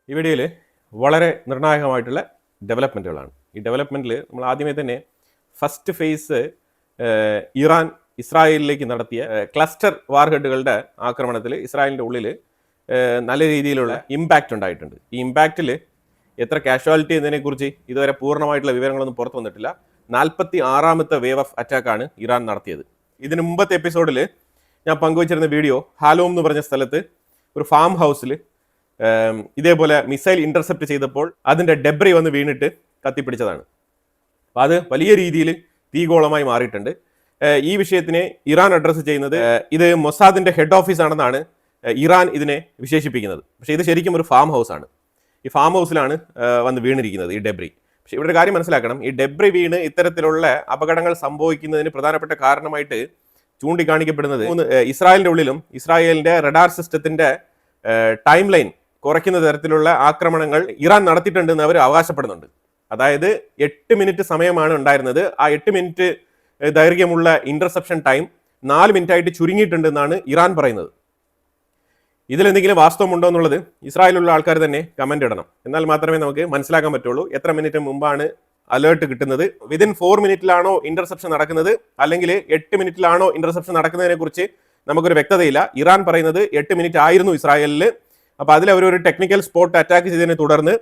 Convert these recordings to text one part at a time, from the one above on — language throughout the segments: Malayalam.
ഈ വീഡിയോയിൽ വളരെ നിർണായകമായിട്ടുള്ള ഡെവലപ്മെൻറ്റുകളാണ്. ഈ ഡെവലപ്മെൻറ്റിൽ നമ്മൾ ആദ്യമേ തന്നെ ഫസ്റ്റ് ഫേസ് ഇറാൻ ഇസ്രായേലിലേക്ക് നടത്തിയ ക്ലസ്റ്റർ വാർഹെഡുകളുടെ ആക്രമണത്തിൽ ഇസ്രായേലിൻ്റെ ഉള്ളിൽ നല്ല രീതിയിലുള്ള ഇമ്പാക്റ്റ് ഉണ്ടായിട്ടുണ്ട്. ഈ ഇമ്പാക്റ്റിൽ എത്ര കാഷ്വാലിറ്റി എന്നതിനെക്കുറിച്ച് ഇതുവരെ പൂർണ്ണമായിട്ടുള്ള വിവരങ്ങളൊന്നും പുറത്തു വന്നിട്ടില്ല. 46ാമത്തെ വേവ് ഓഫ് അറ്റാക്കാണ് ഇറാൻ നടത്തിയത്. ഇതിന് മുമ്പത്തെ എപ്പിസോഡിൽ ഞാൻ പങ്കുവച്ചിരുന്ന വീഡിയോ ഹാലോം എന്ന് പറഞ്ഞ സ്ഥലത്ത് ഒരു ഫാം ഹൗസിൽ ഇതേപോലെ മിസൈൽ ഇന്റർസെപ്റ്റ് ചെയ്തപ്പോൾ അതിൻ്റെ ഡെബ്രി വന്ന് വീണിട്ട് കത്തിപ്പിടിച്ചതാണ്. അപ്പോൾ അത് വലിയ രീതിയിൽ തീഗോളമായി മാറിയിട്ടുണ്ട്. ഈ വിഷയത്തിനെ ഇറാൻ അഡ്രസ്സ് ചെയ്യുന്നത് ഇത് മൊസാദിൻ്റെ ഹെഡ് ഓഫീസ് ആണെന്നാണ് ഇറാൻ ഇതിനെ വിശേഷിപ്പിക്കുന്നത്. പക്ഷേ ഇത് ശരിക്കും ഒരു ഫാം ഹൗസ് ആണ്. ഈ ഫാം ഹൗസിലാണ് വന്ന് വീണിരിക്കുന്നത് ഈ ഡെബ്രി. പക്ഷേ ഇവിടെ ഒരു കാര്യം മനസ്സിലാക്കണം, ഈ ഡെബ്രി വീണ് ഇത്തരത്തിലുള്ള അപകടങ്ങൾ സംഭവിക്കുന്നതിന് പ്രധാനപ്പെട്ട കാരണമായിട്ട് ചൂണ്ടിക്കാണിക്കപ്പെടുന്നത് ഇസ്രായേലിൻ്റെ ഉള്ളിലും ഇസ്രായേലിൻ്റെ റഡാർ സിസ്റ്റത്തിൻ്റെ ടൈം ലൈൻ കുറയ്ക്കുന്ന തരത്തിലുള്ള ആക്രമണങ്ങൾ ഇറാൻ നടത്തിയിട്ടുണ്ടെന്ന് അവർ അവകാശപ്പെടുന്നുണ്ട്. അതായത് 8 മിനിറ്റ് സമയമാണ് ഉണ്ടായിരുന്നത്. ആ 8 മിനിറ്റ് ദൈർഘ്യമുള്ള ഇന്റർസെപ്ഷൻ ടൈം 4 മിനിറ്റായിട്ട് ചുരുങ്ങിയിട്ടുണ്ടെന്നാണ് ഇറാൻ പറയുന്നത്. ഇതിലെന്തെങ്കിലും വാസ്തവമുണ്ടോ എന്നുള്ളത് ഇസ്രായേലിലുള്ള ആൾക്കാർ തന്നെ കമന്റ് ഇടണം. എന്നാൽ മാത്രമേ നമുക്ക് മനസ്സിലാക്കാൻ പറ്റുള്ളൂ എത്ര മിനിറ്റ് മുമ്പാണ് അലേർട്ട് കിട്ടുന്നത്. വിതിൻ 4 മിനിറ്റിലാണോ ഇന്റർസെപ്ഷൻ നടക്കുന്നത് അല്ലെങ്കിൽ 8 മിനിറ്റിലാണോ ഇന്റർസെപ്ഷൻ നടക്കുന്നതിനെ കുറിച്ച് നമുക്കൊരു വ്യക്തതയില്ല. ഇറാൻ പറയുന്നത് 8 മിനിറ്റ് ആയിരുന്നു ഇസ്രായേലിൽ. അപ്പോൾ അതിൽ അവരൊരു ടെക്നിക്കൽ സ്പോട്ട് അറ്റാക്ക് ചെയ്തതിനെ തുടർന്ന്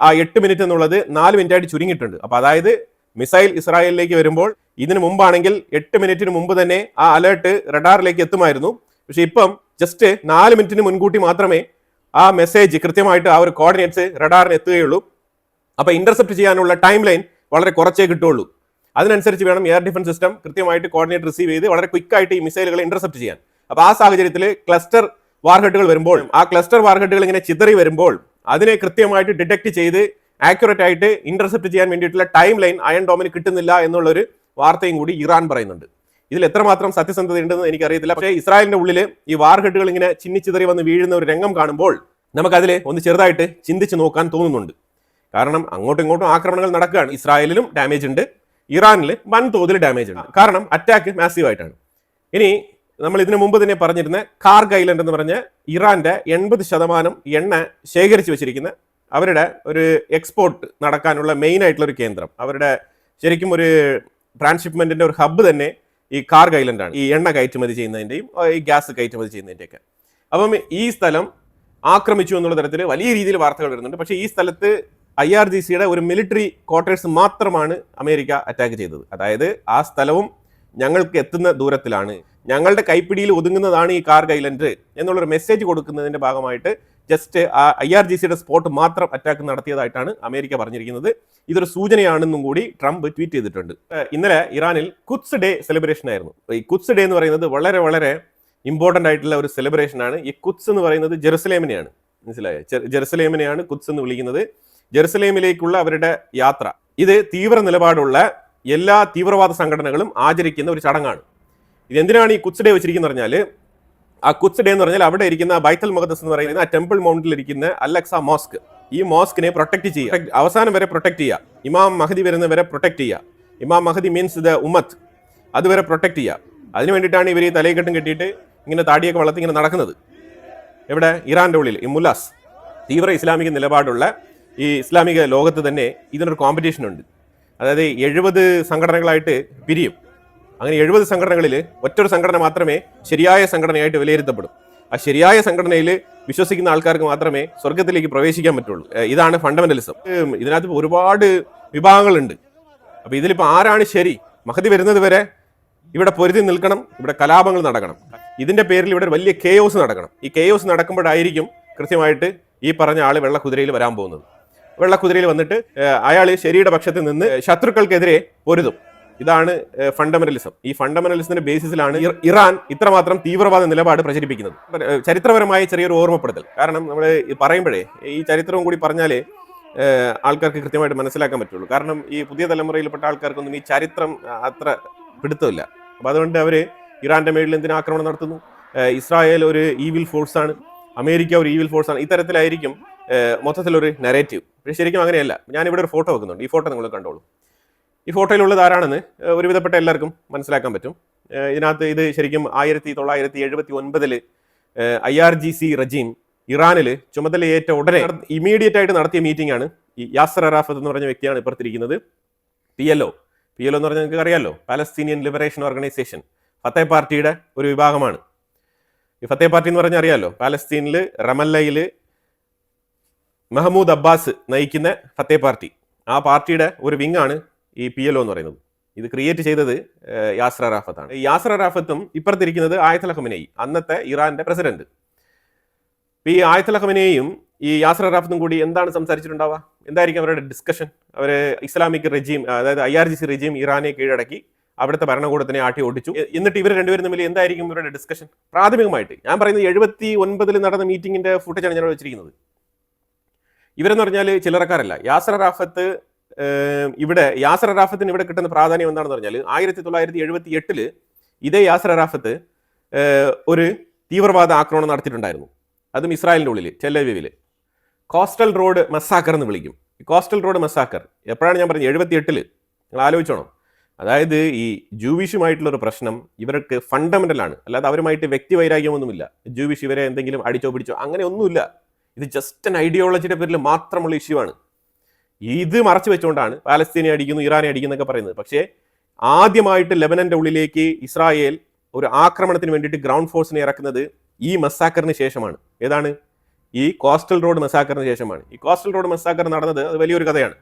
ആ 8 മിനിറ്റ് എന്നുള്ളത് 4 മിനിറ്റായിട്ട് ചുരുങ്ങിയിട്ടുണ്ട്. അപ്പോൾ അതായത് മിസൈൽ ഇസ്രായേലിലേക്ക് വരുമ്പോൾ ഇതിന് മുമ്പാണെങ്കിൽ 8 മിനിറ്റിന് മുമ്പ് തന്നെ ആ അലേർട്ട് റഡാറിലേക്ക് എത്തുമായിരുന്നു. പക്ഷെ ഇപ്പം ജസ്റ്റ് 4 മിനിറ്റിന് മുൻകൂട്ടി മാത്രമേ ആ മെസ്സേജ് കൃത്യമായിട്ട് ആ ഒരു കോർഡിനേറ്റ്സ് റഡാറിന് എത്തുകയുള്ളൂ. അപ്പോൾ ഇന്റർസെപ്റ്റ് ചെയ്യാനുള്ള ടൈം ലൈൻ വളരെ കുറച്ചേ കിട്ടുള്ളൂ. അതിനനുസരിച്ച് വേണം എയർ ഡിഫൻസ് സിസ്റ്റം കൃത്യമായിട്ട് കോർഡിനേറ്റ് റിസീവ് ചെയ്ത് വളരെ ക്വിക്കായിട്ട് ഈ മിസൈലുകളെ ഇന്റർസെപ്റ്റ് ചെയ്യാൻ. അപ്പോൾ ആ സാഹചര്യത്തിൽ ക്ലസ്റ്റർ വാർഹെഡുകൾ വരുമ്പോൾ ആ ക്ലസ്റ്റർ വാർഹെഡുകൾ ഇങ്ങനെ ചിതറി വരുമ്പോൾ അതിനെ കൃത്യമായിട്ട് ഡിറ്റക്ട് ചെയ്ത് ആക്യുറേറ്റ് ആയിട്ട് ഇന്റർസെപ്റ്റ് ചെയ്യാൻ വേണ്ടിയിട്ടുള്ള ടൈം ലൈൻ അയൺ ഡോമിന് കിട്ടുന്നില്ല എന്നുള്ളൊരു വാർത്തയും കൂടി ഇറാൻ പറയുന്നുണ്ട്. ഇതിൽ എത്രമാത്രം സത്യസന്ധത ഉണ്ടെന്ന് എനിക്കറിയത്തില്ല. പക്ഷേ ഇസ്രായേലിന്റെ ഉള്ളിൽ ഈ വാർഹെഡുകൾ ഇങ്ങനെ ചിന്നിച്ചിതറി വന്ന് വീഴുന്ന ഒരു രംഗം കാണുമ്പോൾ നമുക്കതിൽ ഒന്ന് ചെറുതായിട്ട് ചിന്തിച്ച് നോക്കാൻ തോന്നുന്നുണ്ട്. കാരണം അങ്ങോട്ടും ഇങ്ങോട്ടും ആക്രമണങ്ങൾ നടക്കുകയാണ്. ഇസ്രായേലിലും ഡാമേജ് ഉണ്ട്, ഇറാനിൽ വൻതോതിൽ ഡാമേജ് ഉണ്ട്. കാരണം അറ്റാക്ക് മാസീവ് ആയിട്ടാണ്. ഇനി നമ്മൾ ഇതിനു മുമ്പ് തന്നെ പറഞ്ഞിരുന്ന കാർഗ് ഐലൻഡ് എന്ന് പറഞ്ഞ ഇറാന്റെ 80% എണ്ണ ശേഖരിച്ചു വെച്ചിരിക്കുന്ന അവരുടെ ഒരു എക്സ്പോർട്ട് നടക്കാനുള്ള മെയിൻ ആയിട്ടുള്ള ഒരു കേന്ദ്രം, അവരുടെ ശരിക്കും ഒരു ട്രാൻസ്ഷിപ്മെന്റിന്റെ ഒരു ഹബ്ബ് തന്നെ ഈ കാർഗ് ഐലൻഡാണ്. ഈ എണ്ണ കയറ്റുമതി ചെയ്യുന്നതിൻ്റെയും ഈ ഗ്യാസ് കയറ്റുമതി ചെയ്യുന്നതിൻ്റെയൊക്കെ. അപ്പം ഈ സ്ഥലം ആക്രമിച്ചു എന്നുള്ള തരത്തിൽ വലിയ രീതിയിൽ വാർത്തകൾ വരുന്നുണ്ട്. പക്ഷേ ഈ സ്ഥലത്ത് IRGCയുടെ ഒരു മിലിറ്ററി ക്വാർട്ടേഴ്സ് മാത്രമാണ് അമേരിക്ക അറ്റാക്ക് ചെയ്തത്. അതായത് ആ സ്ഥലവും ഞങ്ങൾക്ക് എത്തുന്ന ദൂരത്തിലാണ്, ഞങ്ങളുടെ കൈപ്പിടിയിൽ ഒതുങ്ങുന്നതാണ് ഈ കാർഗ് ഐലൻഡ് എന്നുള്ളൊരു മെസ്സേജ് കൊടുക്കുന്നതിന്റെ ഭാഗമായിട്ട് ജസ്റ്റ് ആ IRGCയുടെ സ്പോട്ട് മാത്രം അറ്റാക്ക് നടത്തിയതായിട്ടാണ് അമേരിക്ക പറഞ്ഞിരിക്കുന്നത്. ഇതൊരു സൂചനയാണെന്നും കൂടി ട്രംപ് ട്വീറ്റ് ചെയ്തിട്ടുണ്ട്. ഇന്നലെ ഇറാനിൽ ഖുദ്സ് ഡേ സെലിബ്രേഷൻ ആയിരുന്നു. ഈ ഖുദ്സ് ഡേ എന്ന് പറയുന്നത് വളരെ വളരെ ഇമ്പോർട്ടൻ്റ് ആയിട്ടുള്ള ഒരു സെലിബ്രേഷൻ ആണ്. ഈ ഖുദ്സ് എന്ന് പറയുന്നത് ജെറുസലേമിനെയാണ്, മനസ്സിലായോ? ജെറുസലേമിനെയാണ് ഖുദ്സ് എന്ന് വിളിക്കുന്നത്. ജെറുസലേമിലേക്കുള്ള അവരുടെ യാത്ര ഇത് തീവ്ര നിലപാടുള്ള എല്ലാ തീവ്രവാദ സംഘടനകളും ആചരിക്കുന്ന ഒരു ചടങ്ങാണ്. ഇതെന്തിനാണ് ഈ ഖുദ്സ് ഡേ വെച്ചിരിക്കുന്നത് പറഞ്ഞാൽ, ആ ഖുദ്സ് ഡേ എന്ന് പറഞ്ഞാൽ അവിടെ ഇരിക്കുന്ന ബൈത്തുൽ മുഖദ്ദസ് എന്ന് പറയുന്ന ആ ടെമ്പിൾ മൗണ്ടിൽ ഇരിക്കുന്ന അൽ-അഖ്സ മോസ്ക്, ഈ മോസ്കിനെ പ്രൊട്ടക്ട് ചെയ്യുക, അവസാനം വരെ പ്രൊട്ടക്ട് ചെയ്യുക, ഇമാം മഹദി വരുന്നവരെ പ്രൊട്ടക്ട് ചെയ്യുക. ഇമാം മഹദി മീൻസ് ദ ഉമ്മത്ത്, അതുവരെ പ്രൊട്ടക്ട് ചെയ്യുക. അതിന് വേണ്ടിയിട്ടാണ് ഇവർ ഈ തലയെക്കെട്ടും കെട്ടിയിട്ട് ഇങ്ങനെ താടിയൊക്കെ വളർത്തി ഇങ്ങനെ നടക്കുന്നത്. ഇവിടെ ഇറാന്റെ ഉള്ളിൽ ഈ മുല്ലാസ്, തീവ്ര ഇസ്ലാമിക നിലപാടുള്ള ഈ ഇസ്ലാമിക ലോകത്ത് തന്നെ ഇതിനൊരു കോമ്പറ്റീഷൻ ഉണ്ട്. അതായത് 70 സംഘടനകളായിട്ട് പിരിയും. അങ്ങനെ 70 സംഘടനകളിൽ ഒറ്റൊരു സംഘടന മാത്രമേ ശരിയായ സംഘടനയായിട്ട് വിലയിരുത്തപ്പെടും. ആ ശരിയായ സംഘടനയിൽ വിശ്വസിക്കുന്ന ആൾക്കാർക്ക് മാത്രമേ സ്വർഗത്തിലേക്ക് പ്രവേശിക്കാൻ പറ്റുള്ളൂ. ഇതാണ് ഫണ്ടമെന്റലിസം. ഇതിനകത്ത് ഒരുപാട് വിഭാഗങ്ങളുണ്ട്. അപ്പോൾ ഇതിലിപ്പോൾ ആരാണ് ശരി? മഹദി വരുന്നത് വരെ ഇവിടെ പൊരുതി നിൽക്കണം, ഇവിടെ കലാപങ്ങൾ നടക്കണം, ഇതിന്റെ പേരിൽ ഇവിടെ വലിയ കേയോസ് നടക്കണം. ഈ കേയോസ് നടക്കുമ്പോഴായിരിക്കും കൃത്യമായിട്ട് ഈ പറഞ്ഞ ആള് വെള്ളക്കുതിരയിൽ വരാൻ പോകുന്നത്. വെള്ളക്കുതിരയിൽ വന്നിട്ട് അയാൾ ശരിയുടെ പക്ഷത്തിൽ നിന്ന് ശത്രുക്കൾക്കെതിരെ പൊരുതും. ഇതാണ് ഫണ്ടമെന്റലിസം. ഈ ഫണ്ടമെന്റലിസത്തിന്റെ ബേസിസിലാണ് ഇറാൻ ഇത്രമാത്രം തീവ്രവാദ നിലപാട് പ്രചരിപ്പിക്കുന്നത്. ചരിത്രപരമായ ചെറിയൊരു ഓർമ്മപ്പെടുത്തൽ. കാരണം നമ്മൾ പറയുമ്പോഴേ ഈ ചരിത്രവും കൂടി പറഞ്ഞാലേ ആൾക്കാർക്ക് കൃത്യമായിട്ട് മനസ്സിലാക്കാൻ പറ്റുള്ളൂ. കാരണം ഈ പുതിയ തലമുറയിൽപ്പെട്ട ആൾക്കാർക്കൊന്നും ഈ ചരിത്രം അത്ര പിടുത്തമില്ല. അപ്പോൾ അതുകൊണ്ട് അവർ ഇറാന്റെ മേളിൽ എന്തിനു ആക്രമണം നടത്തുന്നു? ഇസ്രായേൽ ഒരു ഈവിൽ ഫോഴ്സാണ്, അമേരിക്ക ഒരു ഈവിൽ ഫോഴ്സാണ്. ഇത്തരത്തിലായിരിക്കും മൊത്തത്തിലൊരു നെറേറ്റീവ്. പക്ഷേ ശരിക്കും അങ്ങനെയല്ല. ഞാനിവിടെ ഒരു ഫോട്ടോ വെക്കുന്നുണ്ട്. ഈ ഫോട്ടോ നിങ്ങൾ കണ്ടോളൂ. ഈ ഫോട്ടോയിലുള്ളത് ആരാണെന്ന് ഒരുവിധപ്പെട്ട എല്ലാവർക്കും മനസ്സിലാക്കാൻ പറ്റും. ഇതിനകത്ത് ഇത് ശരിക്കും 1979 IRGC റജീം ഇറാനിൽ ചുമതലയേറ്റ ഉടനെ ഇമീഡിയറ്റ് ആയിട്ട് നടത്തിയ മീറ്റിംഗ് ആണ് ഈ യാസർ അറാഫത്ത് എന്ന് പറഞ്ഞ വ്യക്തിയാണ് ഇപ്പുറത്തിരിക്കുന്നത്. PLO എന്ന് പറഞ്ഞാൽ നിങ്ങൾക്ക് അറിയാമല്ലോ, പാലസ്തീനിയൻ ലിബറേഷൻ ഓർഗനൈസേഷൻ, ഫത്തേ പാർട്ടിയുടെ ഒരു വിഭാഗമാണ്. ഈ ഫത്തേ പാർട്ടി എന്ന് പറഞ്ഞാൽ അറിയാമല്ലോ, പാലസ്തീനിൽ റമല്ലയിൽ മഹ്മൂദ് അബ്ബാസ് നയിക്കുന്ന ഫത്തേ പാർട്ടി, ആ പാർട്ടിയുടെ ഒരു വിങ്ങാണ് ഈ PLO എന്ന് പറയുന്നത്. ഇത് ക്രിയേറ്റ് ചെയ്തത് യാസർ അറാഫത്താണ്. യാസർ അറാഫത്തും ഇപ്പുറത്തിരിക്കുന്നത് ആയത്തുൽ ഖമനേയി, അന്നത്തെ ഇറാന്റെ പ്രസിഡന്റ്. ഈ ആയത്തുൽ ഖമനേയും ഈ യാസർ അറാഫത്തും കൂടി എന്താണ് സംസാരിച്ചിട്ടുണ്ടാവുക? എന്തായിരിക്കും അവരുടെ ഡിസ്കഷൻ? അവർ ഇസ്ലാമിക് റെജീം, അതായത് IRGC റെജീം ഇറാനെ കീഴടക്കി അവിടുത്തെ ഭരണകൂടത്തിനെ ആട്ടി ഓടിച്ചു. എന്നിട്ട് ഇവർ രണ്ടുപേരും തമ്മിൽ എന്തായിരിക്കും ഇവരുടെ ഡിസ്കഷൻ? പ്രാഥമികമായിട്ട് ഞാൻ പറയുന്നത് 79 നടന്ന മീറ്റിംഗിന്റെ ഫുട്ടേജാണ് ഞാൻ വെച്ചിരിക്കുന്നത്. ഇവരെന്ന് പറഞ്ഞാൽ ചില്ലറക്കാരല്ല. യാസർ അറാഫത്ത് ഇവിടെ യാസർ അറാഫത്തിന് ഇവിടെ കിട്ടുന്ന പ്രാധാന്യം എന്താണെന്ന് പറഞ്ഞാൽ 1978 ഇതേ യാസർ അറാഫത്ത് ഒരു തീവ്രവാദ ആക്രമണം നടത്തിയിട്ടുണ്ടായിരുന്നു. അതും ഇസ്രായേലിൻ്റെ ഉള്ളിൽ ടെൽ-അവീവിൽ കോസ്റ്റൽ റോഡ് മസാക്കർ എന്ന് വിളിക്കും. കോസ്റ്റൽ റോഡ് മസാക്കർ എപ്പോഴാണ് ഞാൻ പറഞ്ഞത്? 78. നിങ്ങൾ ആലോചിച്ചോണം. അതായത് ഈ ജൂവിഷുമായിട്ടുള്ളൊരു പ്രശ്നം ഇവർക്ക് ഫണ്ടമെന്റൽ ആണ്, അല്ലാതെ അവരുമായിട്ട് വ്യക്തിവൈരാഗ്യമൊന്നുമില്ല. ജൂവിഷ് ഇവരെ എന്തെങ്കിലും അടിച്ചോ പിടിച്ചോ അങ്ങനെ ഒന്നുമില്ല. ഇത് ജസ്റ്റ് ആൻ ഐഡിയോളജിയുടെ പേരിൽ മാത്രമുള്ള ഇഷ്യൂ ആണ്. ഇത് മറച്ചു വെച്ചുകൊണ്ടാണ് പാലസ്തീനെ അടിക്കുന്നു, ഇറാനെ അടിക്കുന്നൊക്കെ പറയുന്നത്. പക്ഷേ ആദ്യമായിട്ട് ലെബനന്റെ ഉള്ളിലേക്ക് ഇസ്രായേൽ ഒരു ആക്രമണത്തിന് വേണ്ടിയിട്ട് ഗ്രൗണ്ട് ഫോഴ്സിനെ ഇറക്കുന്നത് ഈ മസാക്കറിന് ശേഷമാണ്. ഏതാണ്? ഈ കോസ്റ്റൽ റോഡ് മസാക്കറിന് ശേഷമാണ്. ഈ കോസ്റ്റൽ റോഡ് മസാക്കർ നടന്നത് അത് വലിയൊരു കഥയാണ്.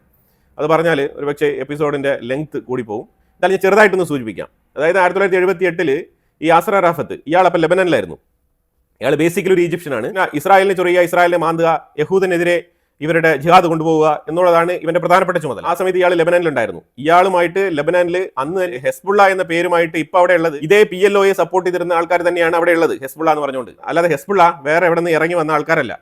അത് പറഞ്ഞാൽ ഒരു പക്ഷേ എപ്പിസോഡിന്റെ ലെങ്ത് കൂടി പോകും. എന്തായാലും ഞാൻ ചെറുതായിട്ടൊന്ന് സൂചിപ്പിക്കാം. അതായത് 1978 ഈ യാസർ അറാഫത്ത് ഇയാൾ അപ്പം ലെബനനിലായിരുന്നു. ഇയാൾ ബേസിക്കലി ഒരു ഈജിപ്ഷ്യനാണ്. ഇസ്രായേലിനെ ചൊറിയുക, ഇസ്രായേലിനെ മാന്തുക, യഹൂദനെതിരെ ഇവരുടെ ജിഹാദ് കൊണ്ടുപോവുക എന്നുള്ളതാണ് ഇവന്റെ പ്രധാനപ്പെട്ട ചുമതല. ആ സമയത്ത് ഇയാൾ ലെബനാനിലുണ്ടായിരുന്നു. ഇയാളുമായിട്ട് ലെബനാനിൽ അന്ന് ഹെസ്ബുള്ള എന്ന പേരുമായിട്ട് ഇപ്പൊ അവിടെ ഉള്ളത് ഇതേ PLOയെ സപ്പോർട്ട് ചെയ്തിരുന്ന ആൾക്കാർ തന്നെയാണ് അവിടെ ഉള്ളത്, ഹെസ്ബുള്ള എന്ന് പറഞ്ഞുകൊണ്ട്. അല്ലാതെ ഹെസ്ബുള്ള വേറെ എവിടെ നിന്ന് ഇറങ്ങി വന്ന ആൾക്കാരല്ല.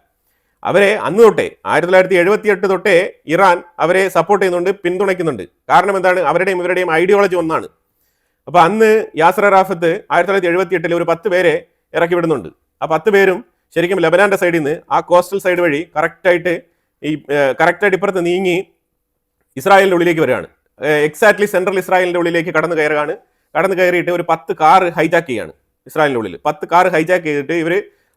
അവരെ അന്ന് തൊട്ടേ 1978 തൊട്ടേ ഇറാൻ അവരെ സപ്പോർട്ട് ചെയ്യുന്നുണ്ട്, പിന്തുണയ്ക്കുന്നുണ്ട്. കാരണം എന്താണ്? അവരുടെയും ഇവരുടെയും ഐഡിയോളജി ഒന്നാണ്. അപ്പൊ അന്ന് യാസർ അറാഫത്ത് 1978 ഒരു 10 പേരെ ഇറക്കി വിടുന്നുണ്ട്. ആ 10 പേരും ശരിക്കും ലെബനാന്റെ സൈഡിൽ നിന്ന് ആ കോസ്റ്റൽ സൈഡ് വഴി കറക്റ്റായിട്ട് ഇപ്പുറത്ത് നീങ്ങി ഇസ്രായേലിന്റെ ഉള്ളിലേക്ക് വരികയാണ്. എക്സാക്ട്ലി സെൻട്രൽ ഇസ്രായേലിന്റെ ഉള്ളിലേക്ക് കടന്നു കയറിയിട്ട് ഒരു 10 കാർ ഹൈജാക്ക് ചെയ്യാണ്. ഇസ്രായേലിന്റെ ഉള്ളിൽ 10 കാർ ഹൈജാക്ക് ചെയ്തിട്ട് ഇവർ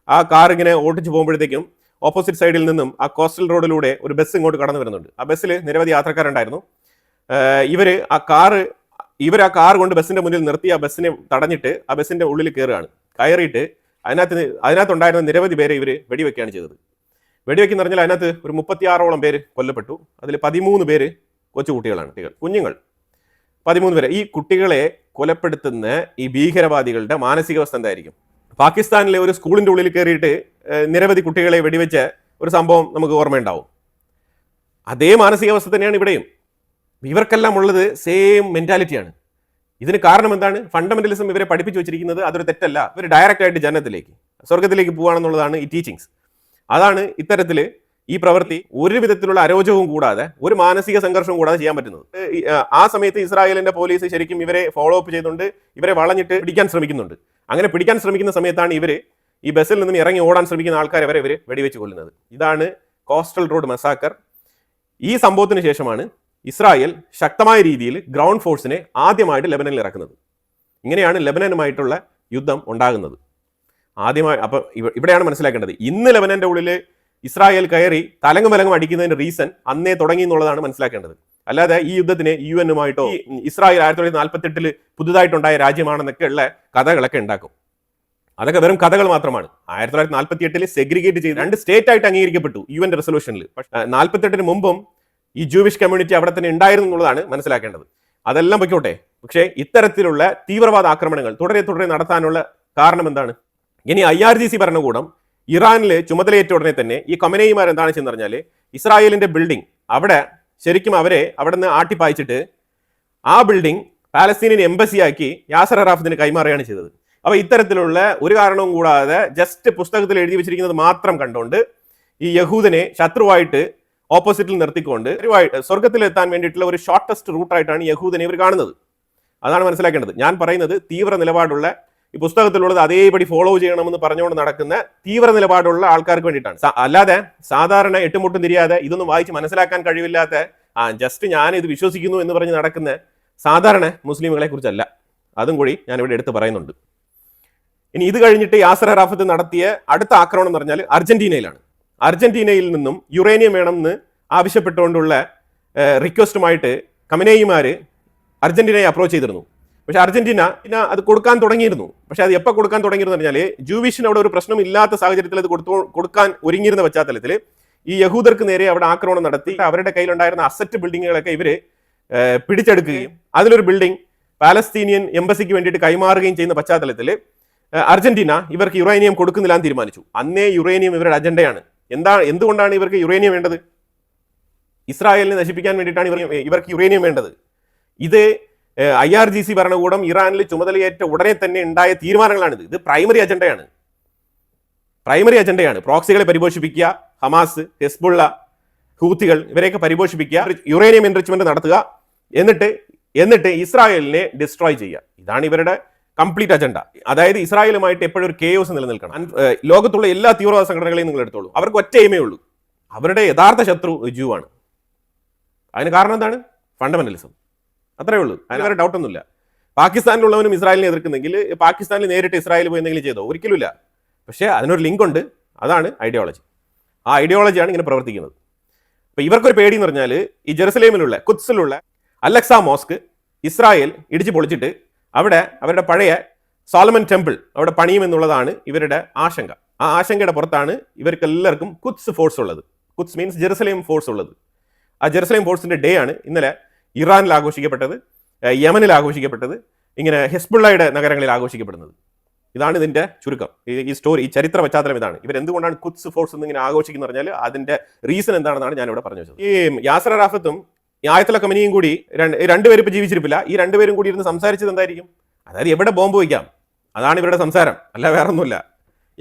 ആ കാർ ഇങ്ങനെ ഓടിച്ചു പോകുമ്പോഴത്തേക്കും ഓപ്പോസിറ്റ് സൈഡിൽ നിന്നും ആ കോസ്റ്റൽ റോഡിലൂടെ ഒരു ബസ് ഇങ്ങോട്ട് കടന്നു വരുന്നുണ്ട്. ആ ബസ്സിൽ നിരവധി യാത്രക്കാരുണ്ടായിരുന്നു. ഇവർ ആ കാർ കൊണ്ട് ബസ്സിന്റെ മുന്നിൽ നിർത്തി ആ ബസ്സിനെ തടഞ്ഞിട്ട് ആ ബസ്സിന്റെ ഉള്ളിൽ കയറിയിട്ട് അതിനകത്തുണ്ടായിരുന്ന നിരവധി പേരെ ഇവർ വെടിവെക്കുകയാണ് ചെയ്തത്. വെടിവെക്കെന്ന് പറഞ്ഞാൽ അതിനകത്ത് ഒരു 36ഓളം പേര് കൊല്ലപ്പെട്ടു. അതിൽ 13 പേര് കൊച്ചുകുട്ടികളാണ്, കുഞ്ഞുങ്ങൾ. 13 പേര്. ഈ കുട്ടികളെ കൊലപ്പെടുത്തുന്ന ഈ ഭീകരവാദികളുടെ മാനസികാവസ്ഥ എന്തായിരിക്കും? പാകിസ്ഥാനിലെ ഒരു സ്കൂളിന്റെ ഉള്ളിൽ കയറിയിട്ട് നിരവധി കുട്ടികളെ വെടിവെച്ച ഒരു സംഭവം നമുക്ക് ഓർമ്മയുണ്ടാവും. അതേ മാനസികാവസ്ഥ തന്നെയാണ് ഇവിടെയും. ഇവർക്കെല്ലാം ഉള്ളത് സെയിം മെന്റാലിറ്റിയാണ്. ഇതിന് കാരണം എന്താണ്? ഫണ്ടമെന്റലിസം ഇവരെ പഠിപ്പിച്ചു വെച്ചിരിക്കുന്നത് അതൊരു തെറ്റല്ല. ഇവർ ഡയറക്റ്റ് ആയിട്ട് ജന്നത്തിലേക്ക്, സ്വർഗത്തിലേക്ക് പോവാണെന്നുള്ളതാണ് ഈ ടീച്ചിങ്സ്. അതാണ് ഇത്തരത്തിൽ ഈ പ്രവൃത്തി ഒരു വിധത്തിലുള്ള അരോചകവും കൂടാതെ, ഒരു മാനസിക സംഘർഷവും കൂടാതെ ചെയ്യാൻ പറ്റുന്നത്. ആ സമയത്ത് ഇസ്രായേലിന്റെ പോലീസ് ശരിക്കും ഇവരെ ഫോളോ അപ്പ് ചെയ്തുകൊണ്ട് ഇവരെ വളഞ്ഞിട്ട് പിടിക്കാൻ ശ്രമിക്കുന്നുണ്ട്. അങ്ങനെ പിടിക്കാൻ ശ്രമിക്കുന്ന സമയത്താണ് ഇവർ ഈ ബസ്സിൽ നിന്നും ഇറങ്ങി ഓടാൻ ശ്രമിക്കുന്ന ആൾക്കാരെ വരെ ഇവർ വെടിവെച്ച് കൊല്ലുന്നത്. ഇതാണ് കോസ്റ്റൽ റോഡ് മസാക്കർ. ഈ സംഭവത്തിന് ശേഷമാണ് ഇസ്രായേൽ ശക്തമായ രീതിയിൽ ഗ്രൗണ്ട് ഫോഴ്സിനെ ആദ്യമായിട്ട് ലെബനനിൽ ഇറക്കുന്നത്. ഇങ്ങനെയാണ് ലെബനനുമായിട്ടുള്ള യുദ്ധം ഉണ്ടാകുന്നത്. ആദ്യമായി അപ്പോൾ ഇവിടെയാണ് മനസ്സിലാക്കേണ്ടത്. ഇന്ന് ലെബനന്റെ ഉള്ളിൽ ഇസ്രായേൽ കയറി തലങ്ങും വിലങ്ങും അടിക്കുന്നതിന്റെ റീസൺ അന്നേ തുടങ്ങി എന്നുള്ളതാണ് മനസ്സിലാക്കേണ്ടത്. അല്ലാതെ ഈ യുദ്ധത്തിന് UN-ഉമായിട്ടോ ഇസ്രായേൽ 1948 പുതുതായിട്ടുണ്ടായ രാജ്യമാണെന്നൊക്കെ ഉള്ള കഥകളൊക്കെ ഉണ്ടാക്കും. അതൊക്കെ വെറും കഥകൾ മാത്രമാണ്. 1948 സെഗ്രിഗേറ്റ് ചെയ്ത് 2 സ്റ്റേറ്റ് ആയിട്ട് അംഗീകരിക്കപ്പെട്ടു UN റെസൊല്യൂഷനിൽ. 48 മുമ്പും ഈ ജൂവിഷ് കമ്മ്യൂണിറ്റി അവിടെ തന്നെ ഉണ്ടായിരുന്നു എന്നുള്ളതാണ് മനസ്സിലാക്കേണ്ടത്. അതെല്ലാം പൊയ്ക്കോട്ടെ, പക്ഷേ ഇത്തരത്തിലുള്ള തീവ്രവാദ ആക്രമണങ്ങൾ തുടരെ നടത്താനുള്ള കാരണം എന്താണ്? ഇനി IRGC ഭരണകൂടം ഇറാനിൽ ചുമതലയേറ്റ ഉടനെ തന്നെ ഈ ഖമനേയിമാർ എന്താണ് ചെയ്യുന്നത് പറഞ്ഞാൽ ഇസ്രായേലിന്റെ ബിൽഡിംഗ് അവിടെ ശരിക്കും അവരെ അവിടെ നിന്ന് ആട്ടിപ്പായിച്ചിട്ട് ആ ബിൽഡിംഗ് പാലസ്തീനിയൻ എംബസിയാക്കി യാസർ അറാഫത്തിന് കൈമാറുകയാണ് ചെയ്തത്. അപ്പൊ ഇത്തരത്തിലുള്ള ഒരു കാരണവും കൂടാതെ ജസ്റ്റ് പുസ്തകത്തിൽ എഴുതി വെച്ചിരിക്കുന്നത് മാത്രം കണ്ടുകൊണ്ട് ഈ യഹൂദനെ ശത്രുവായിട്ട് ഓപ്പോസിറ്റിൽ നിർത്തിക്കൊണ്ട് സ്വർഗത്തിലെത്താൻ വേണ്ടിയിട്ടുള്ള ഒരു ഷോർട്ടസ്റ്റ് റൂട്ടായിട്ടാണ് യഹൂദനെ ഇവർ കാണുന്നത്. അതാണ് മനസ്സിലാക്കേണ്ടത്. ഞാൻ പറയുന്നത് തീവ്ര നിലപാടുള്ള ഈ പുസ്തകത്തിലുള്ളത് അതേപടി ഫോളോ ചെയ്യണമെന്ന് പറഞ്ഞുകൊണ്ട് നടക്കുന്ന തീവ്ര നിലപാടുള്ള ആൾക്കാർക്ക് വേണ്ടിയിട്ടാണ്. അല്ലാതെ സാധാരണ എട്ടുമുട്ടും തിരിയാതെ ഇതൊന്നും വായിച്ച് മനസ്സിലാക്കാൻ കഴിവില്ലാത്ത ജസ്റ്റ് ഞാൻ ഇത് വിശ്വസിക്കുന്നു എന്ന് പറഞ്ഞ് നടക്കുന്ന സാധാരണ മുസ്ലിമുകളെ കുറിച്ചല്ല. അതും കൂടി ഞാനിവിടെ എടുത്ത് പറയുന്നുണ്ട്. ഇനി ഇത് കഴിഞ്ഞിട്ട് യാസർ അറാഫത്ത് നടത്തിയ അടുത്ത ആക്രമണം എന്ന് പറഞ്ഞാൽ അർജന്റീനയിലാണ്. അർജന്റീനയിൽ നിന്നും യുറേനിയം വേണമെന്ന് ആവശ്യപ്പെട്ടുകൊണ്ടുള്ള റിക്വസ്റ്റുമായിട്ട് ഖമനേയിമാർ അർജന്റീനയെ അപ്രോച്ച് ചെയ്തിരുന്നു. പക്ഷേ അർജന്റീന അത് കൊടുക്കാൻ തുടങ്ങിയിരുന്നു. പക്ഷേ അത് എപ്പോൾ കൊടുക്കാൻ തുടങ്ങിയിരുന്നു പറഞ്ഞാൽ ജൂവിഷിന് അവിടെ ഒരു പ്രശ്നം ഇല്ലാത്ത സാഹചര്യത്തിൽ അത് കൊടുക്കാൻ ഒരുങ്ങിയിരുന്ന പശ്ചാത്തലത്തിൽ ഈ യഹൂദർക്ക് നേരെ അവിടെ ആക്രമണം നടത്തി അവരുടെ കയ്യിലുണ്ടായിരുന്ന അസറ്റ് ബിൽഡിങ്ങുകളൊക്കെ ഇവർ പിടിച്ചെടുക്കുകയും അതിലൊരു ബിൽഡിംഗ് പാലസ്തീനിയൻ എംബസിക്ക് വേണ്ടിയിട്ട് കൈമാറുകയും ചെയ്യുന്ന പശ്ചാത്തലത്തിൽ അർജന്റീന ഇവർക്ക് യുറേനിയം കൊടുക്കുന്നില്ല എന്ന് തീരുമാനിച്ചു. അന്നേ യുറേനിയം ഇവരുടെ അജണ്ടയാണ്. എന്തുകൊണ്ടാണ് ഇവർക്ക് യുറേനിയം വേണ്ടത്? ഇസ്രായേലിനെ നശിപ്പിക്കാൻ വേണ്ടിയിട്ടാണ് ഇവർക്ക് യുറേനിയം വേണ്ടത്. ഇത് IRGC ഭരണകൂടം ഇറാനിൽ ചുമതലയേറ്റ ഉടനെ തന്നെ ഉണ്ടായ തീരുമാനങ്ങളാണിത്. ഇത് പ്രൈമറി അജണ്ടയാണ്. പ്രോക്സികളെ പരിപോഷിപ്പിക്കുക, ഹമാസ്, ഹെസ്ബുള്ള, ഹൂത്തികൾ ഇവരെയൊക്കെ പരിപോഷിപ്പിക്കുക, യുറേനിയം എൻറിച്ച്മെന്റ് നടത്തുക, എന്നിട്ട് ഇസ്രായേലിനെ ഡിസ്ട്രോയ് ചെയ്യുക. ഇതാണ് ഇവരുടെ കംപ്ലീറ്റ് അജണ്ട. അതായത് ഇസ്രായേലുമായിട്ട് എപ്പോഴും ഒരു കേയോസ് നിലനിൽക്കണം. ലോകത്തുള്ള എല്ലാ തീവ്രവാദ സംഘടനകളെയും നിങ്ങൾ എടുത്തോളൂ, അവർക്ക് ഒറ്റ എയിമേ ഉള്ളൂ. അവരുടെ യഥാർത്ഥ ശത്രു ജൂ ആണ്. അതിന് കാരണം എന്താണ്? ഫണ്ടമെന്റലിസം. അത്രേ ഉള്ളൂ. അതിന് വേറെ ഡൗട്ടൊന്നുമില്ല. പാകിസ്ഥാനിലുള്ളവനും ഇസ്രായേലിനെ എതിർക്കുന്നെങ്കിൽ പാകിസ്ഥാനിൽ നേരിട്ട് ഇസ്രായേൽ പോയി എന്തെങ്കിലും ചെയ്തോ? ഒരിക്കലുമില്ല. പക്ഷേ അതിനൊരു ലിങ്ക് ഉണ്ട്. അതാണ് ഐഡിയോളജി. ആ ഐഡിയോളജിയാണ് ഇങ്ങനെ പ്രവർത്തിക്കുന്നത്. അപ്പോൾ ഇവർക്കൊരു പേടി എന്ന് പറഞ്ഞാൽ ഈ ജെറുസലേമിലുള്ള ഖുദ്സിലുള്ള അലക്സ മോസ്ക് ഇസ്രായേൽ ഇടിച്ചു പൊളിച്ചിട്ട് അവിടെ അവരുടെ പഴയ സോളമൻ ടെമ്പിൾ അവിടെ പണിയുമെന്നുള്ളതാണ് ഇവരുടെ ആശങ്ക. ആ ആശങ്കയുടെ പുറത്താണ് ഇവർക്ക് എല്ലാവർക്കും ഖുദ്സ് ഫോഴ്സ് ഉള്ളത്. ഖുദ്സ് മീൻസ് ജെറുസലേം ഫോഴ്സ് ഉള്ളത്. ആ ജെറുസലേം ഫോഴ്സിന്റെ ഡേ ആണ് ഇന്നലെ ഇറാനിൽ ആഘോഷിക്കപ്പെട്ടത്, യമനിൽ ആഘോഷിക്കപ്പെട്ടത്, ഇങ്ങനെ ഹെസ്ബുള്ളയുടെ നഗരങ്ങളിൽ ആഘോഷിക്കപ്പെടുന്നത്. ഇതാണ് ഇതിന്റെ ചുരുക്കം. ഈ സ്റ്റോറി, ഈ ചരിത്ര പശ്ചാത്തലം ഇതാണ്. ഇവരെന്തുകൊണ്ടാണ് ഖുദ്സ് ഫോഴ്സ് എന്നിങ്ങനെ ആഘോഷിക്കുന്ന പറഞ്ഞാൽ അതിന്റെ റീസൺ എന്താണെന്നാണ് ഞാനിവിടെ പറഞ്ഞു വെച്ചത്. ഈ യാസർ അറാഫത്തും ആയത്തുള്ള ഖമനിയും കൂടി രണ്ടുപേരും ഇപ്പൊ ജീവിച്ചിരിപ്പില്ല. ഈ രണ്ടുപേരും കൂടി ഇരുന്ന് സംസാരിച്ചത് എന്തായിരിക്കും? അതായത് എവിടെ ബോംബ് വയ്ക്കാം, അതാണ് ഇവരുടെ സംസാരം, അല്ല വേറെ ഒന്നുമില്ല.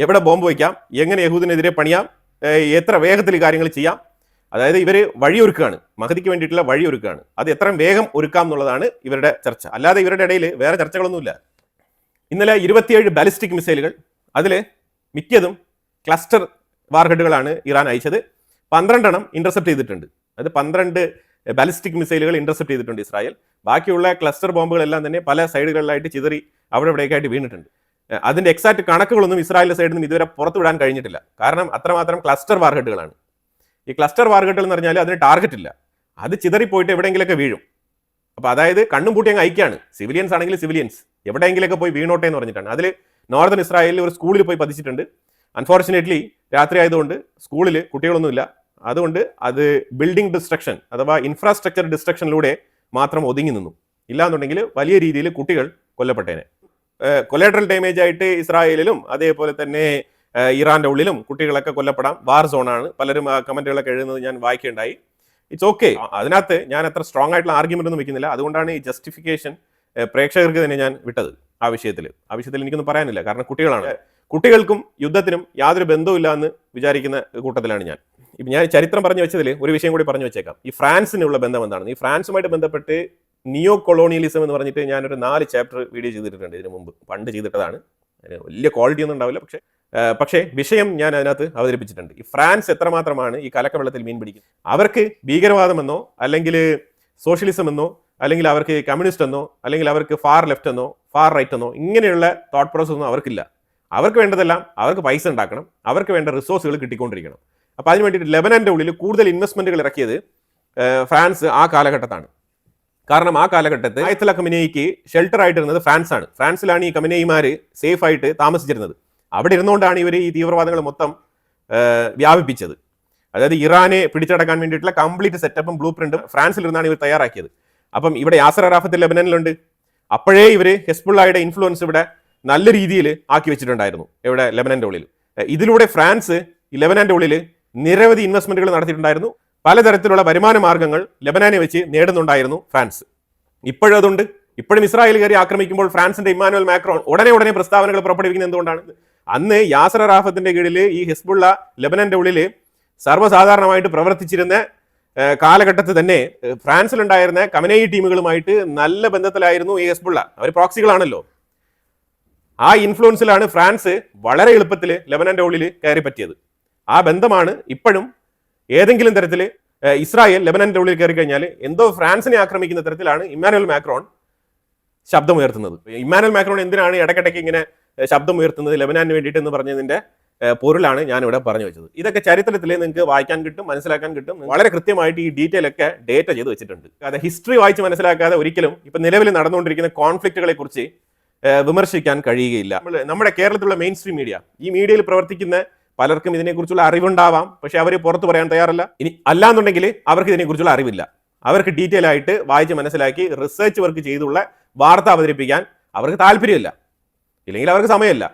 എവിടെ ബോംബ് വയ്ക്കാം, എങ്ങനെ യഹൂദിനെതിരെ പണിയാം, എത്ര വേഗത്തിൽ കാര്യങ്ങൾ ചെയ്യാം. അതായത് ഇവർ വഴിയൊരുക്കുകയാണ്, മഹദിക്ക് വേണ്ടിയിട്ടുള്ള വഴിയൊരുക്കുകയാണ്. അത് എത്രയും വേഗം ഒരുക്കാം എന്നുള്ളതാണ് ഇവരുടെ ചർച്ച. അല്ലാതെ ഇവരുടെ ഇടയിൽ വേറെ ചർച്ചകളൊന്നുമില്ല. ഇന്നലെ 27 ബാലിസ്റ്റിക് മിസൈലുകൾ, അതിൽ മിക്കതും ക്ലസ്റ്റർ വാർഹെഡുകളാണ് ഇറാൻ അയച്ചത്. 12 എണ്ണം ഇന്റർസെപ്റ്റ് ചെയ്തിട്ടുണ്ട്. അത് 12 ബാലിസ്റ്റിക് മിസൈലുകൾ ഇന്റർസെപ്റ്റ് ചെയ്തിട്ടുണ്ട് ഇസ്രായേൽ. ബാക്കിയുള്ള ക്ലസ്റ്റർ ബോംബുകളെല്ലാം തന്നെ പല സൈഡുകളിലായിട്ട് ചിതറി അവിടെ ഇവിടെയൊക്കെയായിട്ട് വീണിട്ടുണ്ട്. അതിന്റെ എക്സാക്ട് കണക്കുകളൊന്നും ഇസ്രായേലിന്റെ സൈഡിൽ നിന്ന് ഇതുവരെ പുറത്തുവിടാൻ കഴിഞ്ഞിട്ടില്ല. കാരണം അത്രമാത്രം ക്ലസ്റ്റർ വാർഹെഡുകളാണ്. ഈ ക്ലസ്റ്റർ വാർഹെഡുകൾ എന്ന് പറഞ്ഞാൽ അതിന് ടാർഗറ്റ് ഇല്ല, അത് ചിതറിപ്പോയിട്ട് എവിടെയെങ്കിലൊക്കെ വീഴും. അപ്പോൾ അതായത് കണ്ണും പൂട്ടി അങ്ങ് അയക്കുകയാണ്. സിവിലിയൻസ് ആണെങ്കിൽ സിവിലിയൻസ് എവിടെയെങ്കിലൊക്കെ പോയി വീണോട്ടെ എന്ന് പറഞ്ഞിട്ടാണ്. അതിൽ നോർത്തേൺ ഇസ്രായേലിൽ ഒരു സ്കൂളിൽ പോയി പതിച്ചിട്ടുണ്ട്. അൺഫോർച്ചുനേറ്റ്ലി രാത്രി ആയതുകൊണ്ട് സ്കൂളിൽ കുട്ടികളൊന്നുമില്ല. അതുകൊണ്ട് അത് ബിൽഡിംഗ് ഡിസ്ട്രക്ഷൻ അഥവാ ഇൻഫ്രാസ്ട്രക്ചർ ഡിസ്ട്രക്ഷനിലൂടെ മാത്രം ഒതുങ്ങി നിന്നു. ഇല്ലാന്നുണ്ടെങ്കിൽ വലിയ രീതിയിൽ കുട്ടികൾ കൊല്ലപ്പെട്ടേനെ. കൊലാറ്ററൽ ഡാമേജ് ആയിട്ട് ഇസ്രായേലിലും അതേപോലെ തന്നെ ഇറാന്റെ ഉള്ളിലും കുട്ടികളൊക്കെ കൊല്ലപ്പെടാം. വാർ സോണാണ്. പലരും കമന്റുകളൊക്കെ എഴുതുന്നത് ഞാൻ വായിക്കുകയുണ്ടായി. It's okay. അതിനകത്ത് ഞാൻ അത്ര സ്ട്രോങ് ആയിട്ടുള്ള ആർഗ്യുമെന്റ് ഒന്നും വെക്കുന്നില്ല. അതുകൊണ്ടാണ് ഈ ജസ്റ്റിഫിക്കേഷൻ പ്രേക്ഷകർക്ക് തന്നെ ഞാൻ വിട്ടത്. ആ വിഷയത്തിൽ എനിക്കൊന്നും പറയാനില്ല. കാരണം കുട്ടികൾക്കും യുദ്ധത്തിനും യാതൊരു ബന്ധവുമില്ല എന്ന് വിചാരിക്കുന്ന കൂട്ടത്തിലാണ് ഞാൻ. ഇപ്പം ഞാൻ ചരിത്രം പറഞ്ഞു വെച്ചതിൽ ഒരു വിഷയം കൂടി പറഞ്ഞു വെച്ചേക്കാം. ഈ ഫ്രാൻസിനുള്ള ബന്ധം എന്താണ്? ഈ ഫ്രാൻസുമായിട്ട് ബന്ധപ്പെട്ട് നിയോ കൊളോണിയലിസം എന്ന് പറഞ്ഞിട്ട് ഞാനൊരു 4 ചാപ്റ്റർ വീഡിയോ ചെയ്തിട്ടുണ്ട്. ഇതിനു മുമ്പ് പണ്ട് ചെയ്തിട്ടതാണ്. അതിന് വലിയ ക്വാളിറ്റി ഒന്നും ഉണ്ടാവില്ല. പക്ഷേ വിഷയം ഞാൻ അതിനകത്ത് അവതരിപ്പിച്ചിട്ടുണ്ട്. ഈ ഫ്രാൻസ് എത്രമാത്രമാണ് ഈ കലക്കവെള്ളത്തിൽ മീൻ പിടിക്കുന്നത്. അവർക്ക് ഭീകരവാദമെന്നോ അല്ലെങ്കിൽ സോഷ്യലിസം എന്നോ അല്ലെങ്കിൽ അവർക്ക് കമ്മ്യൂണിസ്റ്റ് എന്നോ അല്ലെങ്കിൽ അവർക്ക് ഫാർ ലെഫ്റ്റ് എന്നോ ഫാർ റൈറ്റ് എന്നോ ഇങ്ങനെയുള്ള തോട്ട് പ്രോസസ് ഒന്നും അവർക്കില്ല. അവർക്ക് വേണ്ടതെല്ലാം അവർക്ക് പൈസ ഉണ്ടാക്കണം, അവർക്ക് വേണ്ട റിസോഴ്സുകൾ കിട്ടിക്കൊണ്ടിരിക്കണം. അപ്പോൾ അതിന് വേണ്ടിയിട്ട് ലെബനന്റെ ഉള്ളിൽ കൂടുതൽ ഇൻവെസ്റ്റ്മെന്റുകൾ ഇറക്കിയത് ഫ്രാൻസ് ആ കാലഘട്ടത്താണ്. കാരണം ആ കാലഘട്ടത്തിൽ ആയത്തുള്ള ഖമനേയിക്ക് ഷെൽട്ടർ ആയിട്ടിരുന്നത് ഫ്രാൻസാണ്. ഫ്രാൻസിലാണ് ഈ ഖമനേയിമാർ സേഫ് ആയിട്ട് താമസിച്ചിരുന്നത്. അവിടെ ഇരുന്നുകൊണ്ടാണ് ഇവർ ഈ തീവ്രവാദങ്ങൾ മൊത്തം വ്യാപിപ്പിച്ചത്. അതായത് ഇറാനെ പിടിച്ചടക്കാൻ വേണ്ടിയിട്ടുള്ള കംപ്ലീറ്റ് സെറ്റപ്പും ബ്ലൂ പ്രിന്റും ഫ്രാൻസിലിരുന്നാണ് ഇവർ തയ്യാറാക്കിയത്. അപ്പം ഇവിടെ യാസർ അറാഫത്ത് ലെബനനിലുണ്ട്. അപ്പോഴേ ഇവർ ഹെസ്ബുള്ളയുടെ ഇൻഫ്ലുവൻസ് ഇവിടെ നല്ല രീതിയിൽ ആക്കി വെച്ചിട്ടുണ്ടായിരുന്നു. ഇവിടെ ലെബനന്റെ ഉള്ളിൽ. ഇതിലൂടെ ഫ്രാൻസ് ലെബനന്റെ ഉള്ളിൽ നിരവധി ഇൻവെസ്റ്റ്മെന്റുകൾ നടത്തിയിട്ടുണ്ടായിരുന്നു. പലതരത്തിലുള്ള വരുമാന മാർഗങ്ങൾ ലെബനാനെ വെച്ച് നേടുന്നുണ്ടായിരുന്നു ഫ്രാൻസ്. ഇപ്പോഴതുണ്ട്. ഇപ്പോഴും ഇസ്രായേൽ കയറി ആക്രമിക്കുമ്പോൾ ഫ്രാൻസിന്റെ ഇമ്മാനുവൽ മാക്രോൺ ഉടനെ പ്രസ്താവനകൾ പുറപ്പെടുവിക്കുന്നത് എന്തുകൊണ്ടാണ്? അന്ന് യാസർ അറാഫത്തിന്റെ കീഴിൽ ഈ ഹെസ്ബുള്ള ലെബനന്റെ ഉള്ളിൽ സർവ്വസാധാരണമായിട്ട് പ്രവർത്തിച്ചിരുന്ന കാലഘട്ടത്തിൽ തന്നെ ഫ്രാൻസിലുണ്ടായിരുന്ന ഖമനേയി ടീമുകളുമായിട്ട് നല്ല ബന്ധത്തിലായിരുന്നു ഈ ഹെസ്ബുള്ള. അവർ പ്രോക്സികളാണല്ലോ. ആ ഇൻഫ്ലുവൻസിലാണ് ഫ്രാൻസ് വളരെ എളുപ്പത്തിൽ ലെബനന്റെ ഉള്ളിൽ കയറി പറ്റിയത്. ആ ബന്ധമാണ് ഇപ്പോഴും ഏതെങ്കിലും തരത്തിൽ ഇസ്രായേൽ ലെബനന്റെ ഉള്ളിൽ കയറി കഴിഞ്ഞാൽ എന്തോ ഫ്രാൻസിനെ ആക്രമിക്കുന്ന തരത്തിലാണ് ഇമ്മാനുവൽ മാക്രോൺ ശബ്ദമുയർത്തുന്നത്. ഇമ്മാനുവൽ മാക്രോൺ എന്തിനാണ് ഇടയ്ക്കിടയ്ക്ക് ഇങ്ങനെ ശബ്ദമുയർത്തുന്നത് ലെബനാന് വേണ്ടിയിട്ട് എന്ന് പറഞ്ഞതിന്റെ പൊരുളാണ് ഞാനിവിടെ പറഞ്ഞു വെച്ചത്. ഇതൊക്കെ ചരിത്രത്തിൽ നിങ്ങൾക്ക് വായിക്കാൻ കിട്ടും, മനസ്സിലാക്കാൻ കിട്ടും. വളരെ കൃത്യമായിട്ട് ഈ ഡീറ്റെയിൽ ഒക്കെ ഡേറ്റ ചെയ്ത് വെച്ചിട്ടുണ്ട്. അത് ഹിസ്റ്ററി വായിച്ച് മനസ്സിലാക്കാതെ ഒരിക്കലും ഇപ്പൊ നിലവിൽ നടന്നുകൊണ്ടിരിക്കുന്ന കോൺഫ്ലിക്റ്റുകളെ കുറിച്ച് വിമർശിക്കാൻ കഴിയുകയില്ല. നമ്മുടെ കേരളത്തിലുള്ള മെയിൻ സ്ട്രീം മീഡിയ, ഈ മീഡിയയിൽ പ്രവർത്തിക്കുന്ന പലർക്കും ഇതിനെക്കുറിച്ചുള്ള അറിവുണ്ടാവാം, പക്ഷെ അവർ പുറത്തു പറയാൻ തയ്യാറല്ല. ഇനി അല്ലാന്നുണ്ടെങ്കിൽ അവർക്ക് ഇതിനെക്കുറിച്ചുള്ള അറിവില്ല. അവർക്ക് ഡീറ്റെയിൽ ആയിട്ട് വായിച്ച് മനസ്സിലാക്കി റിസർച്ച് വർക്ക് ചെയ്തുള്ള വാർത്ത അവതരിപ്പിക്കാൻ അവർക്ക് താല്പര്യമില്ല, ഇല്ലെങ്കിൽ അവർക്ക് സമയമില്ല.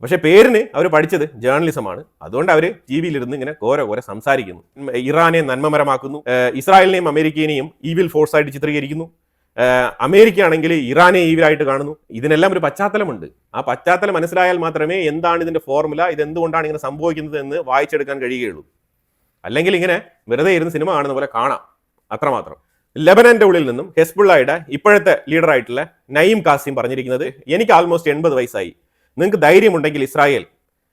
പക്ഷെ പേരിന് അവർ പഠിച്ചത് ജേർണലിസമാണ്. അതുകൊണ്ട് അവർ ടി വിയിലിരുന്ന് ഇങ്ങനെ കോരെ സംസാരിക്കുന്നു. ഇറാനെ നന്മമരമാക്കുന്നു, ഇസ്രായേലിനെയും അമേരിക്കനെയും ഈവിൽ ഫോഴ്സ് ആയിട്ട് ചിത്രീകരിക്കുന്നു, അമേരിക്ക ആണെങ്കിൽ ഇറാനെ ഈവിലായിട്ട് കാണുന്നു. ഇതിനെല്ലാം ഒരു പശ്ചാത്തലമുണ്ട്. ആ പശ്ചാത്തലം മനസ്സിലായാൽ മാത്രമേ എന്താണ് ഇതിന്റെ ഫോർമുല, ഇതെന്തുകൊണ്ടാണ് ഇങ്ങനെ സംഭവിക്കുന്നത് എന്ന് വായിച്ചെടുക്കാൻ കഴിയുകയുള്ളൂ. അല്ലെങ്കിൽ ഇങ്ങനെ വെറുതെ ഇരുന്ന് സിനിമ കാണുന്ന പോലെ കാണാം, അത്രമാത്രം. ലെബനന്റെ ഉള്ളിൽ നിന്നും ഹെസ്ബുള്ളയുടെ ഇപ്പോഴത്തെ ലീഡറായിട്ടുള്ള നയീം കാസിം പറഞ്ഞിരിക്കുന്നത്, എനിക്ക് ആൾമോസ്റ്റ് 80 വയസ്സായി, നിങ്ങൾക്ക് ധൈര്യമുണ്ടെങ്കിൽ ഇസ്രായേൽ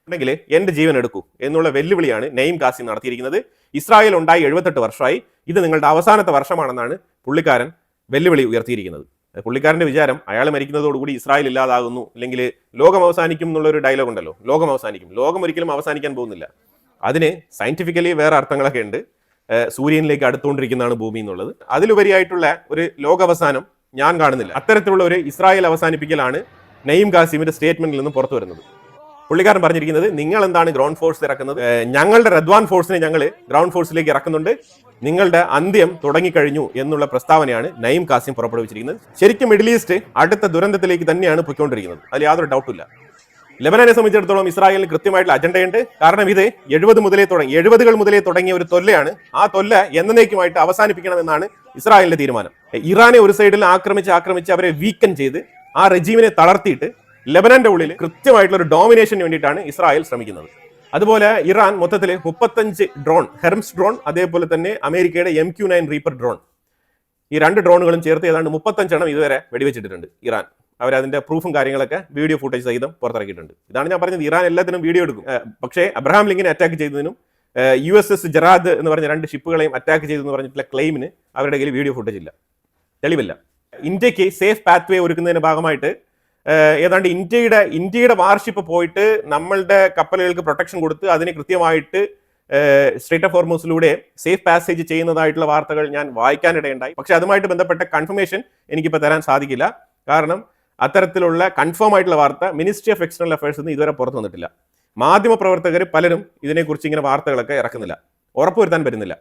ഉണ്ടെങ്കിൽ എന്റെ ജീവൻ എടുക്കൂ എന്നുള്ള വെല്ലുവിളിയാണ് നയീം കാസിം നടത്തിയിരിക്കുന്നത്. ഇസ്രായേൽ ഉണ്ടായി 78 വർഷമായി, ഇത് നിങ്ങളുടെ അവസാനത്തെ വർഷമാണെന്നാണ് പുള്ളിക്കാരൻ വെല്ലുവിളി ഉയർത്തിയിരിക്കുന്നത്. പുള്ളിക്കാരന്റെ വിചാരം അയാൾ മരിക്കുന്നതോടുകൂടി ഇസ്രായേൽ ഇല്ലാതാകുന്നു, അല്ലെങ്കിൽ ലോകം അവസാനിക്കും എന്നുള്ളൊരു ഡയലോഗ് ഉണ്ടല്ലോ, ലോകം അവസാനിക്കും. ലോകം ഒരിക്കലും അവസാനിക്കാൻ പോകുന്നില്ല. അതിന് സയന്റിഫിക്കലി വേറെ അർത്ഥങ്ങളൊക്കെ ഉണ്ട്. സൂര്യനിലേക്ക് അടുത്തുകൊണ്ടിരിക്കുന്നതാണ് ഭൂമി എന്നുള്ളത്. അതിലുപരിയായിട്ടുള്ള ഒരു ലോകാവസാനം ഞാൻ കാണുന്നില്ല. അത്തരത്തിലുള്ള ഒരു ഇസ്രായേൽ അവസാനിപ്പിക്കലാണ് നയീം കാസിമിന്റെ സ്റ്റേറ്റ്മെന്റിൽ നിന്ന് പുറത്തു വരുന്നത്. പുള്ളിക്കാരൻ പറഞ്ഞിരിക്കുന്നത്, നിങ്ങൾ എന്താണ് ഗ്രൗണ്ട് ഫോഴ്സ് ഇറക്കുന്നത്, ഞങ്ങളുടെ റദ്വാൻ ഫോഴ്സിനെ ഞങ്ങൾ ഗ്രൗണ്ട് ഫോഴ്സിലേക്ക് ഇറക്കുന്നുണ്ട്, നിങ്ങളുടെ അന്ത്യം തുടങ്ങിക്കഴിഞ്ഞു എന്നുള്ള പ്രസ്താവനയാണ് നയീം കാസിം പുറപ്പെടുവിച്ചിരിക്കുന്നത്. ശരിക്കും മിഡിൽ ഈസ്റ്റ് അടുത്ത ദുരന്തത്തിലേക്ക് തന്നെയാണ് പൊയ്ക്കൊണ്ടിരിക്കുന്നത്, അതിൽ യാതൊരു ഡൗട്ടില്ല. ലെബനാനെ സംബന്ധിച്ചിടത്തോളം ഇസ്രായേലിന് കൃത്യമായിട്ടുള്ള അജണ്ടയുണ്ട്. കാരണം ഇത് 70 മുതലേ തുടങ്ങിയ ഒരു തൊല്ലയാണ്. ആ തൊല്ല എന്നേക്കുമായിട്ട് അവസാനിപ്പിക്കണമെന്നാണ് ഇസ്രായേലിന്റെ തീരുമാനം. ഇറാനെ ഒരു സൈഡിൽ ആക്രമിച്ച് അവരെ വീക്കൻ ചെയ്ത് ആ റെജീമിനെ തളർത്തിയിട്ട് ലെബനന്റെ ഉള്ളിൽ കൃത്യമായിട്ടുള്ള ഒരു ഡോമിനേഷന് വേണ്ടിയിട്ടാണ് ഇസ്രായേൽ ശ്രമിക്കുന്നത്. അതുപോലെ ഇറാൻ മൊത്തത്തിൽ 35 ഡ്രോൺ, ഹെർംസ് ഡ്രോൺ, അതേപോലെ തന്നെ അമേരിക്കയുടെ MQ-9 റീപ്പർ ഡ്രോൺ, ഈ 2 ഡ്രോണുകളും ചേർത്ത് ഏതാണ്ട് 35 എണ്ണം ഇതുവരെ വെടിവെച്ചിട്ടുണ്ട് ഇറാൻ. അവരതിന്റെ പ്രൂഫും കാര്യങ്ങളൊക്കെ വീഡിയോ ഫുട്ടേജ് സഹിതം പുറത്തിറക്കിയിട്ടുണ്ട്. ഇതാണ് ഞാൻ പറഞ്ഞത്, ഇറാൻ എല്ലാത്തിനും വീഡിയോ എടുക്കും. പക്ഷേ അബ്രഹാം ലിങ്കിനെ അറ്റാക്ക് ചെയ്തതിനും USS ജറാദ് എന്ന് പറഞ്ഞ 2 ഷിപ്പുകളെയും അറ്റാക്ക് ചെയ്തെന്ന് പറഞ്ഞിട്ടുള്ള ക്ലെയിമിന് അവരുടെ കയ്യിൽ വീഡിയോ ഫുട്ടേജ് ഇല്ല, തെളിവില്ല. ഇന്ത്യക്ക് സേഫ് പാത്വേ ഒരുക്കുന്നതിന്റെ ഭാഗമായിട്ട് ഏതാണ്ട് ഇന്ത്യയുടെ വാർഷിപ്പ് പോയിട്ട് നമ്മളുടെ കപ്പലുകൾക്ക് പ്രൊട്ടക്ഷൻ കൊടുത്ത് അതിന് കൃത്യമായിട്ട് സ്ട്രേറ്റ് ഓഫ് ഹോർമൂസിലൂടെ സേഫ് പാസേജ് ചെയ്യുന്നതായിട്ടുള്ള വാർത്തകൾ ഞാൻ വായിക്കാനിടയുണ്ടായി. പക്ഷെ അതുമായിട്ട് ബന്ധപ്പെട്ട കൺഫർമേഷൻ എനിക്കിപ്പോൾ തരാൻ സാധിക്കില്ല. കാരണം അത്തരത്തിലുള്ള കൺഫേം ആയിട്ടുള്ള വാർത്ത മിനിസ്ട്രി ഓഫ് എക്സ്റ്റേണൽ അഫയേഴ്സ് നിന്ന് ഇതുവരെ പുറത്തു വന്നിട്ടില്ല. മാധ്യമ പ്രവർത്തകർ പലരും ഇതിനെക്കുറിച്ച് ഇങ്ങനെ വാർത്തകളൊക്കെ ഇറക്കുന്നില്ല, ഉറപ്പുവരുത്താൻ പറ്റുന്നില്ല.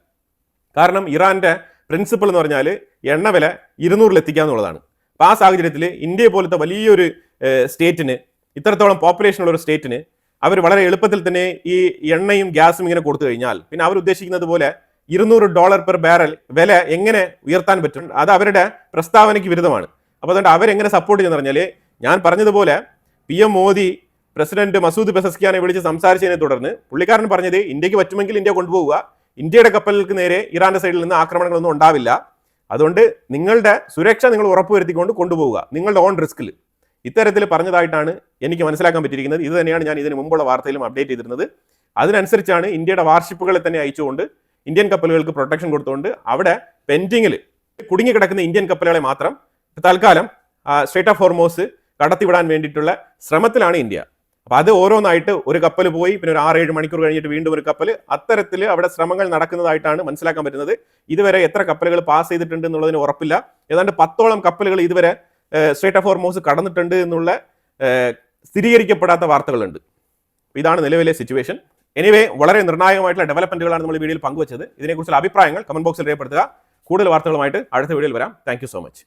കാരണം ഇറാന്റെ പ്രിൻസിപ്പിൾ എന്ന് പറഞ്ഞാൽ എണ്ണ വില 200-ൽ എത്തിക്കുക എന്നുള്ളതാണ്. അപ്പോൾ ആ സാഹചര്യത്തിൽ ഇന്ത്യയെ പോലത്തെ വലിയൊരു സ്റ്റേറ്റിന്, ഇത്രത്തോളം പോപ്പുലേഷൻ ഉള്ള ഒരു സ്റ്റേറ്റിന് അവർ വളരെ എളുപ്പത്തിൽ തന്നെ ഈ എണ്ണയും ഗ്യാസും ഇങ്ങനെ കൊടുത്തു കഴിഞ്ഞാൽ പിന്നെ അവർ ഉദ്ദേശിക്കുന്നത് പോലെ $200 പെർ ബാരൽ വില എങ്ങനെ ഉയർത്താൻ പറ്റും? അത് അവരുടെ പ്രസ്താവനയ്ക്ക് വിരുദ്ധമാണ്. അപ്പോൾ അതുകൊണ്ട് അവരെങ്ങനെ സപ്പോർട്ട് ചെയ്യുന്ന പറഞ്ഞാൽ, ഞാൻ പറഞ്ഞതുപോലെ PM മോദി പ്രസിഡന്റ് മസൂദ് പെസസ്കിയാനെ വിളിച്ച് സംസാരിച്ചതിനെ തുടർന്ന് പുള്ളിക്കാരൻ പറഞ്ഞത്, ഇന്ത്യക്ക് പറ്റുമെങ്കിൽ ഇന്ത്യ കൊണ്ടുപോവുക, ഇന്ത്യയുടെ കപ്പലുകൾക്ക് നേരെ ഇറാന്റെ സൈഡിൽ നിന്ന് ആക്രമണങ്ങളൊന്നും ഉണ്ടാവില്ല, അതുകൊണ്ട് നിങ്ങളുടെ സുരക്ഷ നിങ്ങൾ ഉറപ്പുവരുത്തിക്കൊണ്ട് കൊണ്ടുപോവുക, നിങ്ങളുടെ ഓൺ റിസ്കിൽ. ഇത്തരത്തിൽ പറഞ്ഞതായിട്ടാണ് എനിക്ക് മനസ്സിലാക്കാൻ പറ്റിയിരിക്കുന്നത്. ഇത് തന്നെയാണ് ഞാൻ ഇതിന് മുമ്പുള്ള വാർത്തയിലും അപ്ഡേറ്റ് ചെയ്തിരുന്നത്. അതിനനുസരിച്ചാണ് ഇന്ത്യയുടെ വാർഷിപ്പുകളെ തന്നെ അയച്ചുകൊണ്ട് ഇന്ത്യൻ കപ്പലുകൾക്ക് പ്രൊട്ടക്ഷൻ കൊടുത്തുകൊണ്ട് അവിടെ പെൻഡിങ്ങിൽ കുടുങ്ങിക്കിടക്കുന്ന ഇന്ത്യൻ കപ്പലുകളെ മാത്രം തൽക്കാലം സ്ട്രേറ്റ് ഓഫ് ഹോർമൂസ് കടത്തിവിടാൻ വേണ്ടിയിട്ടുള്ള ശ്രമത്തിലാണ് ഇന്ത്യ. അപ്പം അത് ഓരോന്നായിട്ട് ഒരു കപ്പൽ പോയി പിന്നെ ഒരു 6-7 മണിക്കൂർ കഴിഞ്ഞിട്ട് വീണ്ടും ഒരു കപ്പൽ, അത്തരത്തിൽ അവിടെ ശ്രമങ്ങൾ നടക്കുന്നതായിട്ടാണ് മനസ്സിലാക്കാൻ പറ്റുന്നത്. ഇതുവരെ എത്ര കപ്പലുകൾ പാസ് ചെയ്തിട്ടുണ്ട് എന്നുള്ളതിന് ഉറപ്പില്ല. ഏതാണ്ട് 10ഓളം കപ്പലുകൾ ഇതുവരെ സ്ട്രേറ്റ് ഓഫ് ഹോർമൂസ് കടന്നിട്ടുണ്ട് എന്നുള്ള സ്ഥിരീകരിക്കപ്പെടാത്ത വാർത്തകളുണ്ട്. ഇതാണ് നിലവിലെ സിറ്റുവേഷൻ. എനിവേ, വളരെ നിർണായകമായിട്ടുള്ള ഡെവലപ്മെന്റുകളാണ് നമ്മൾ ഈ വീഡിയോയിൽ പങ്കുവച്ചത്. ഇതിനെക്കുറിച്ചുള്ള അഭിപ്രായങ്ങൾ കമന്റ് ബോക്സിൽ രേഖപ്പെടുത്തുക. കൂടുതൽ വാർത്തകളുമായിട്ട് അടുത്ത വീഡിയോയിൽ വരാം. Thank you so much.